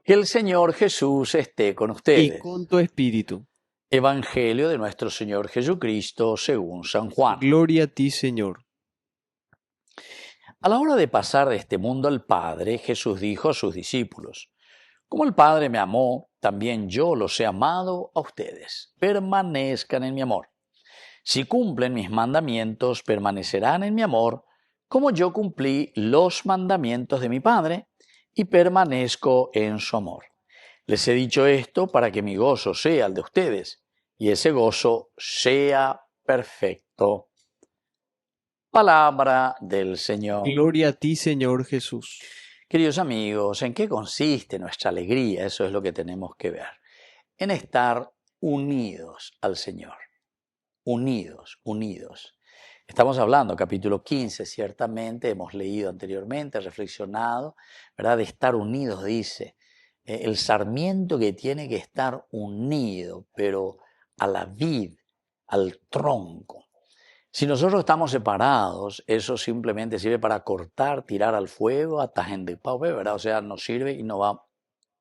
Que el Señor Jesús esté con y ustedes. con tu espíritu. Evangelio de nuestro Señor Jesucristo según San Juan. Gloria a ti, Señor. A la hora de pasar de este mundo al Padre, Jesús dijo a sus discípulos: Como el Padre me amó, también yo los he amado a ustedes. Permanezcan en mi amor. Si cumplen mis mandamientos, permanecerán en mi amor, como yo cumplí los mandamientos de mi Padre y permanezco en su amor. Les he dicho esto para que mi gozo sea el de ustedes y ese gozo sea perfecto. Palabra del Señor. Gloria a ti, Señor Jesús. Queridos amigos, ¿en qué consiste nuestra alegría? Eso es lo que tenemos que ver. En estar unidos al Señor. Unidos, unidos. Estamos hablando, capítulo 15, ciertamente, hemos leído anteriormente, reflexionado, ¿verdad? De estar unidos, dice. El sarmiento que tiene que estar unido, pero a la vid, al tronco. Si nosotros estamos separados, eso simplemente sirve para cortar, tirar al fuego, atajen de pau, ¿verdad? O sea, no sirve y no va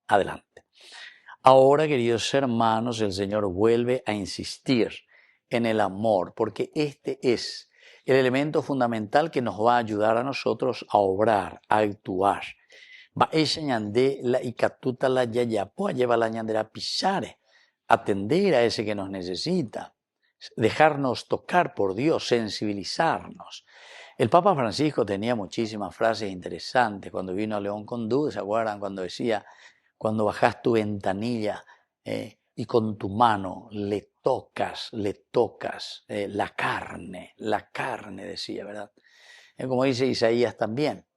adelante. Ahora, queridos hermanos, el Señor vuelve a insistir en el amor, porque este es el elemento fundamental que nos va a ayudar a nosotros a obrar, a actuar. Atender a ese que nos necesita, dejarnos tocar por Dios, sensibilizarnos. El Papa Francisco tenía muchísimas frases interesantes cuando vino a León con Dude, ¿se acuerdan? Cuando decía: cuando bajas tu ventanilla y con tu mano le tocas la carne, decía, ¿verdad? Como dice Isaías también,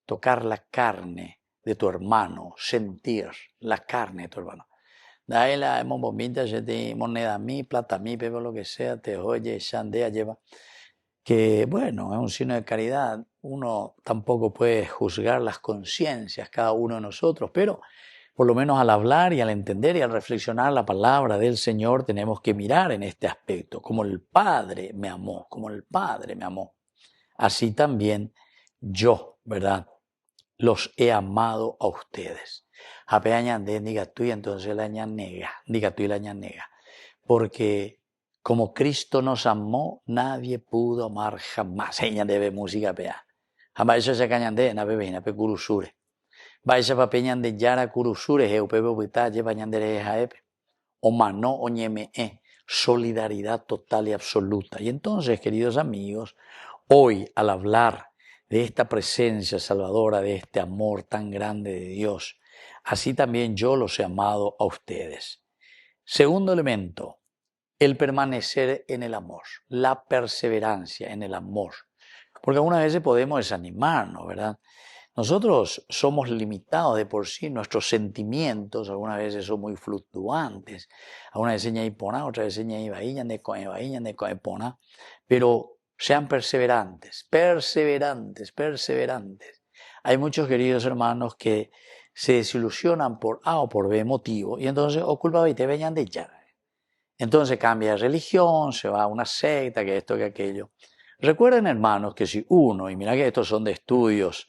tocar la carne de tu hermano, sentir la carne de tu hermano. Dale la bombita, moneda a mí, plata a mí, pero lo que sea, te oye, shandea, lleva. Que bueno, es un signo de caridad. Uno tampoco puede juzgar las conciencias, cada uno de nosotros, pero por lo menos al hablar y al entender y al reflexionar la palabra del Señor tenemos que mirar en este aspecto, como el Padre me amó, como el Padre me amó. Así también yo, ¿verdad? Los he amado a ustedes. Diga tú y entonces la nega, diga tú y la nega. Porque como Cristo nos amó, nadie pudo amar jamás. Ella debe música pea. Jamás eso se cañande, na bebe, na pe curusure. Vaya pa peñan de yara curusure, eupebe ubita, lleva ñandere jaepe. O mano o ñeme, solidaridad total y absoluta. Y entonces, queridos amigos, hoy al hablar de esta presencia salvadora, de este amor tan grande de Dios, así también yo los he amado a ustedes. Segundo elemento, el permanecer en el amor, la perseverancia en el amor. Porque algunas veces podemos desanimarnos, ¿verdad? Nosotros somos limitados de por sí, nuestros sentimientos algunas veces son muy fluctuantes. Algunas veces hay pona, otras veces hay vaina de pona, pero sean perseverantes, perseverantes, perseverantes. Hay muchos queridos hermanos que se desilusionan por A o por B motivo y entonces o culpa y te venían de ya. Entonces cambia de religión, se va a una secta, que esto, que aquello. Recuerden, hermanos, que si uno, y mira que estos son de estudios,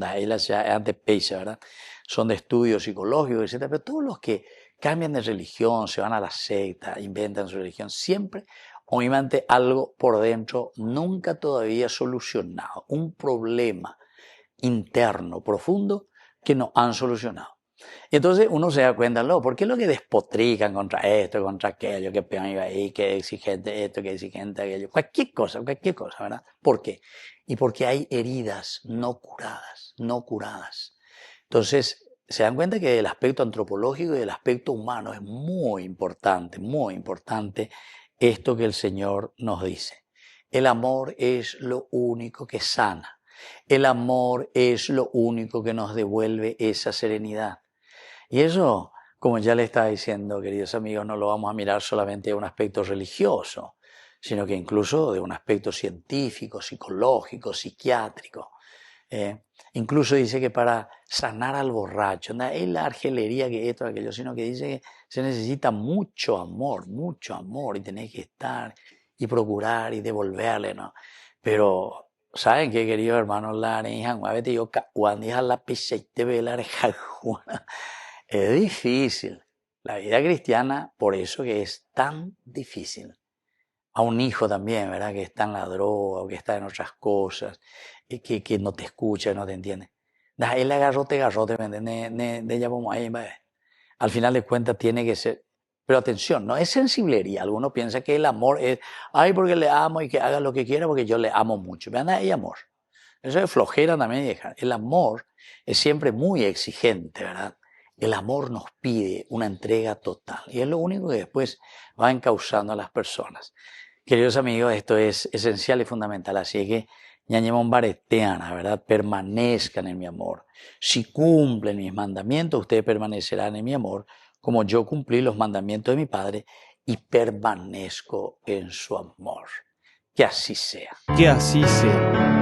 ahí antes peisa, ¿verdad? Son de estudios psicológicos, etcétera, pero todos los que cambian de religión, se van a la secta, inventan su religión, siempre, obviamente, algo por dentro nunca todavía solucionado, un problema interno, profundo, que no han solucionado. Y entonces uno se da cuenta, ¿no? ¿Por qué lo que despotrican contra esto, contra aquello, que peón iba ahí, que exigente esto, que exigente aquello? Cualquier cosa, ¿verdad? ¿Por qué? Y porque hay heridas no curadas, no curadas. Entonces, se dan cuenta que el aspecto antropológico y el aspecto humano es muy importante esto que el Señor nos dice. El amor es lo único que sana. El amor es lo único que nos devuelve esa serenidad. Y eso, como ya le estaba diciendo, queridos amigos, no lo vamos a mirar solamente de un aspecto religioso, sino que incluso de un aspecto científico, psicológico, psiquiátrico. Incluso dice que para sanar al borracho, no es la argelería que esto, aquello, sino que dice que se necesita mucho amor, y tenés que estar y procurar y devolverle, ¿no? Pero, ¿saben qué, queridos hermanos? La areja, la pizza y te ve la areja, Es difícil. La vida cristiana, por eso que es tan difícil. A un hijo también, ¿verdad? Que está en la droga o que está en otras cosas, y que no te escucha, no te entiende. Da, él agarrote, ¿me entiendes? De ella vamos ahí, ¿verdad? Al final de cuentas tiene que ser. Pero atención, no es sensiblería. Algunos piensan que el amor es, ay, porque le amo y que haga lo que quiera porque yo le amo mucho. Vean, hay amor. Eso es flojera también. Dejar. El amor es siempre muy exigente, ¿verdad? El amor nos pide una entrega total y es lo único que después va encauzando a las personas. Queridos amigos, esto es esencial y fundamental, así que ñañemon bareteana, ¿verdad? Permanezcan en mi amor. Si cumplen mis mandamientos, ustedes permanecerán en mi amor, como yo cumplí los mandamientos de mi Padre y permanezco en su amor. Que así sea. Que así sea.